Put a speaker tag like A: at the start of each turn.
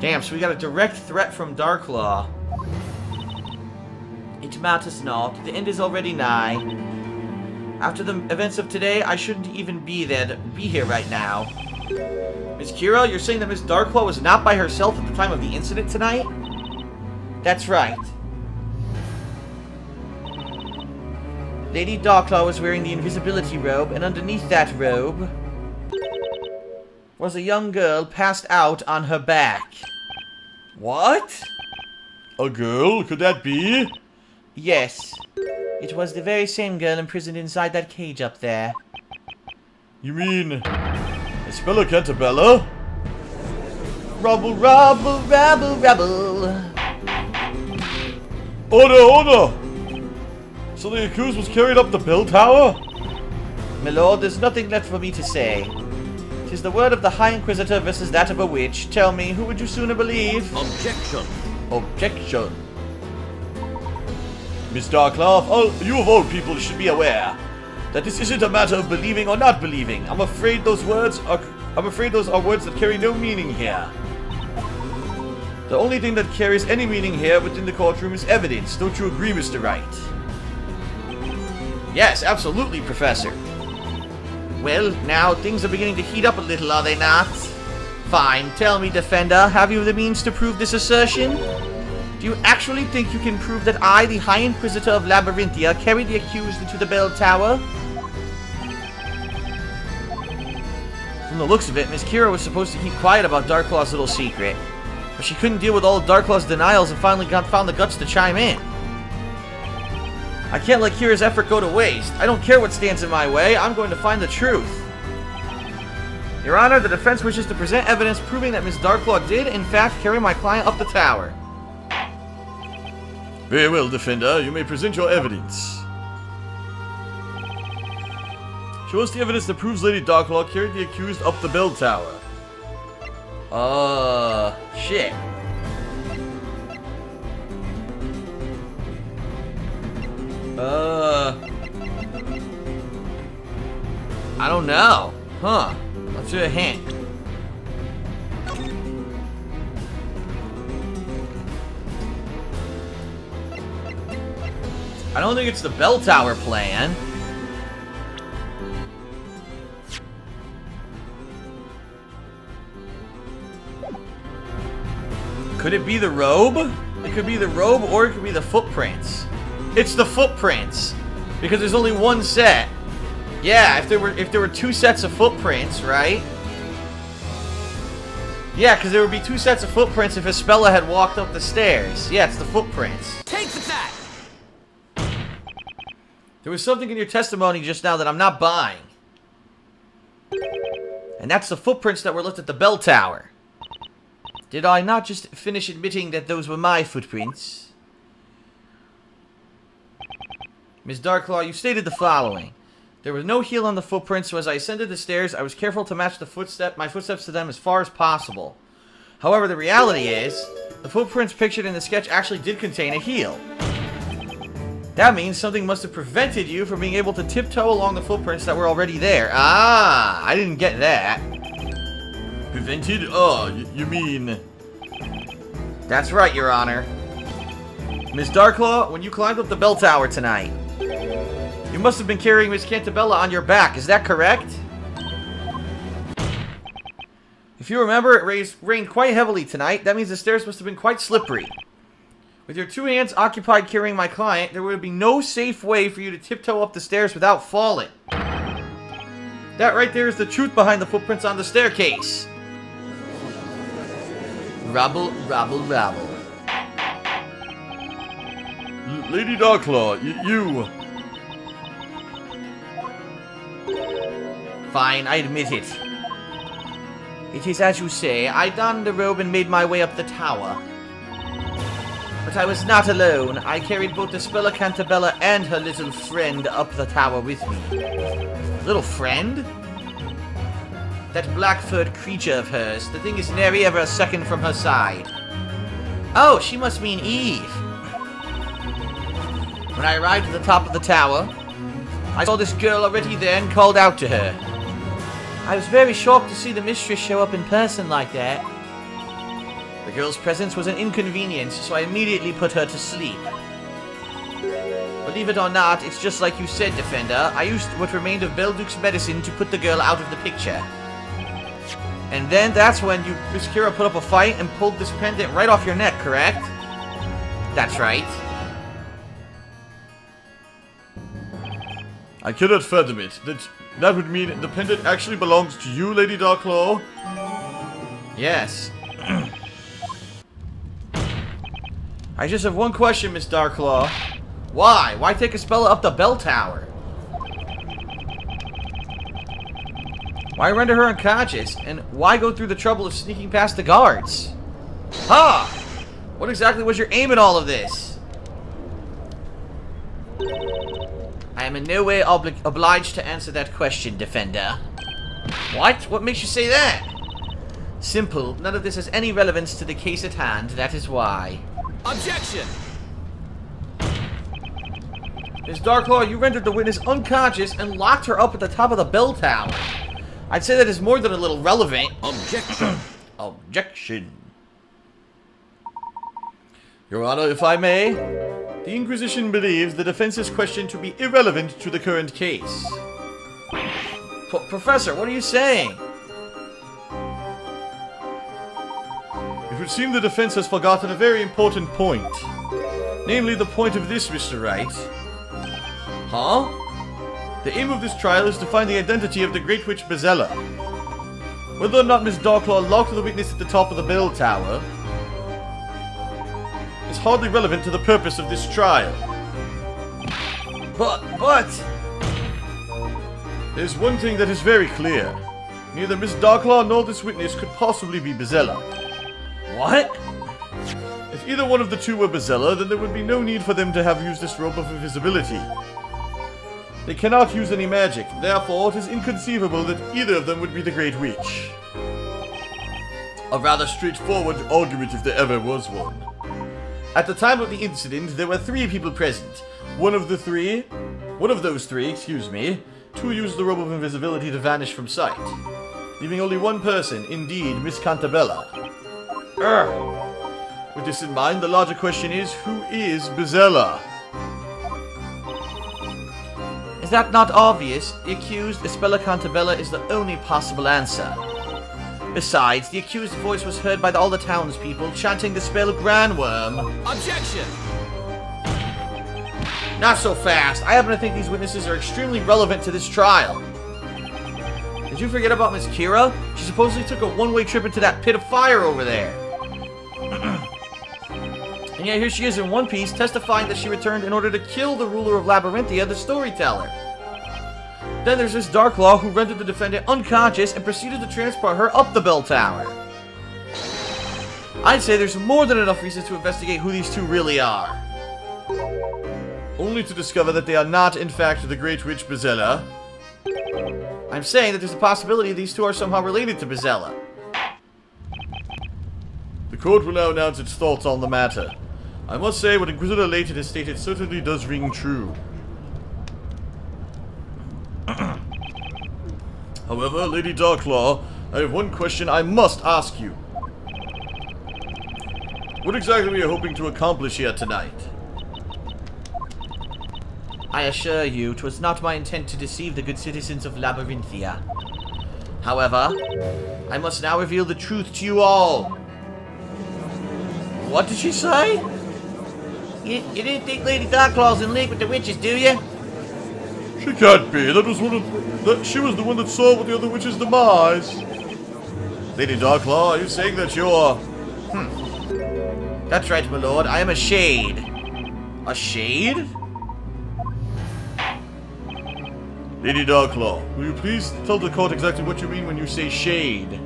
A: Damn, so we got a direct threat from Darklaw. It matters not. The end is already nigh. After the events of today, I shouldn't even be here right now. Miss Kira, you're saying that Miss Darklaw was not by herself at the time of the incident tonight? That's right. Lady Darklaw was wearing the invisibility robe, and underneath that robe was a young girl passed out on her back. What?
B: A girl? Could that be?
A: Yes. It was the very same girl imprisoned inside that cage up there.
B: You mean... Spella Cantabella?
A: Rubble, rubble, rubble, rubble.
B: Order! So the accused was carried up the bell tower?
A: My lord, there's nothing left for me to say. 'Tis the word of the High Inquisitor versus that of a witch. Tell me, who would you sooner believe?
C: Objection.
A: Objection.
B: Miss Darklaw, you of all people should be aware that this isn't a matter of believing or not believing. I'm afraid those are words that carry no meaning here. The only thing that carries any meaning here within the courtroom is evidence. Don't you agree, Mr. Wright?
A: Yes, absolutely, Professor. Well, now things are beginning to heat up a little, are they not? Fine. Tell me, Defender, have you the means to prove this assertion? Do you actually think you can prove that I, the High Inquisitor of Labyrinthia, carried the accused into the bell tower? From the looks of it, Miss Kira was supposed to keep quiet about Darklaw's little secret. But she couldn't deal with all of Darklaw's denials and finally found the guts to chime in. I can't let Kira's effort go to waste. I don't care what stands in my way. I'm going to find the truth. Your Honor, the defense wishes to present evidence proving that Miss Darklaw did, in fact, carry my client up the tower.
B: Very well, Defender. You may present your evidence. Show us the evidence that proves Lady Darklaw carried the accused up the bell tower.
A: Shit. I don't know. Huh. Let's do a hint. I don't think it's the bell tower plan. Could it be the robe? It could be the robe, or it could be the footprints. It's the footprints, because there's only one set. Yeah, if there were two sets of footprints, right? Yeah, because there would be two sets of footprints if Espella had walked up the stairs. Yeah, it's the footprints.
C: Take that!
A: There was something in your testimony just now that I'm not buying. And that's the footprints that were left at the bell tower. Did I not just finish admitting that those were my footprints? Ms. Darklaw, you stated the following. There was no heel on the footprints, so as I ascended the stairs, I was careful to match my footsteps to them as far as possible. However, the reality is, the footprints pictured in the sketch actually did contain a heel. That means something must have prevented you from being able to tiptoe along the footprints that were already there. Ah, I didn't get that.
B: Prevented? Oh, you mean...
A: That's right, Your Honor. Ms. Darklaw, when you climbed up the bell tower tonight, you must have been carrying Miss Cantabella on your back, is that correct? If you remember, it rained quite heavily tonight. That means the stairs must have been quite slippery. With your two hands occupied carrying my client, there would be no safe way for you to tiptoe up the stairs without falling. That right there is the truth behind the footprints on the staircase. Rabble, rabble, rabble.
B: Lady Darklaw, you...
A: Fine, I admit it. It is as you say. I donned the robe and made my way up the tower. But I was not alone. I carried both Espella Cantabella and her little friend up the tower with me. Little friend? That black-furred creature of hers. The thing is nary ever a second from her side. Oh, she must mean Eve. When I arrived at the top of the tower, I saw this girl already there and called out to her. I was very shocked to see the mistress show up in person like that. The girl's presence was an inconvenience, so I immediately put her to sleep. Believe it or not, it's just like you said, Defender. I used what remained of Belduke's medicine to put the girl out of the picture. And then that's when you, Miss Kira, put up a fight and pulled this pendant right off your neck, correct? That's right.
B: I cannot fathom it. That would mean the pendant actually belongs to you, Lady Darklaw?
A: Yes. I just have one question, Miss Darklaw. Why? Why take a spell up the bell tower? Why render her unconscious? And why go through the trouble of sneaking past the guards? Ha! What exactly was your aim in all of this? I am in no way obliged to answer that question, Defender. What? What makes you say that? Simple. None of this has any relevance to the case at hand. That is why.
C: Objection!
A: Miss Darklaw, you rendered the witness unconscious and locked her up at the top of the bell tower. I'd say that is more than a little relevant.
C: Objection!
A: Objection.
B: Your Honor, if I may, the Inquisition believes the defense's question to be irrelevant to the current case.
A: Professor, what are you saying?
B: It would seem the defense has forgotten a very important point. Namely, the point of this, Mr. Wright.
A: Huh?
B: The aim of this trial is to find the identity of the Great Witch Bezella. Whether or not Miss Darklaw locked the witness at the top of the bell tower is hardly relevant to the purpose of this trial.
A: But...
B: There's one thing that is very clear. Neither Miss Darklaw nor this witness could possibly be Bezella.
A: What?
B: If either one of the two were Bezella, then there would be no need for them to have used this robe of invisibility. They cannot use any magic, therefore it is inconceivable that either of them would be the Great Witch. A rather straightforward argument if there ever was one. At the time of the incident, there were 3 people present. One of those three, two used the robe of invisibility to vanish from sight, leaving only one person, indeed, Miss Cantabella. With this in mind, the larger question is, who is Bezella?
A: Is that not obvious? The accused, Isabella Cantabella, is the only possible answer. Besides, the accused's voice was heard by all the townspeople chanting the spell Grandworm.
C: Objection!
A: Not so fast. I happen to think these witnesses are extremely relevant to this trial. Did you forget about Miss Kira? She supposedly took a one-way trip into that pit of fire over there. And yet here she is in one piece, testifying that she returned in order to kill the ruler of Labyrinthia, the storyteller. Then there's this Darklaw who rendered the defendant unconscious and proceeded to transport her up the bell tower. I'd say there's more than enough reason to investigate who these two really are.
B: Only to discover that they are not, in fact, the Great Witch Bezella.
A: I'm saying that there's a possibility these two are somehow related to Bezella.
B: The court will now announce its thoughts on the matter. I must say what Inquisitor Layton has stated certainly does ring true. However, Lady Darklaw, I have one question I must ask you. What exactly are you hoping to accomplish here tonight?
A: I assure you, 'twas not my intent to deceive the good citizens of Labyrinthia. However, I must now reveal the truth to you all.
B: What did she say?
A: You didn't think Lady Darklaw's in league with the witches, do you?
B: She can't be. She was the one that saw with the other witch's demise. Lady Darklaw, are you saying that you're...
A: That's right, my lord. I am a shade.
B: A shade? Lady Darklaw, will you please tell the court exactly what you mean when you say shade?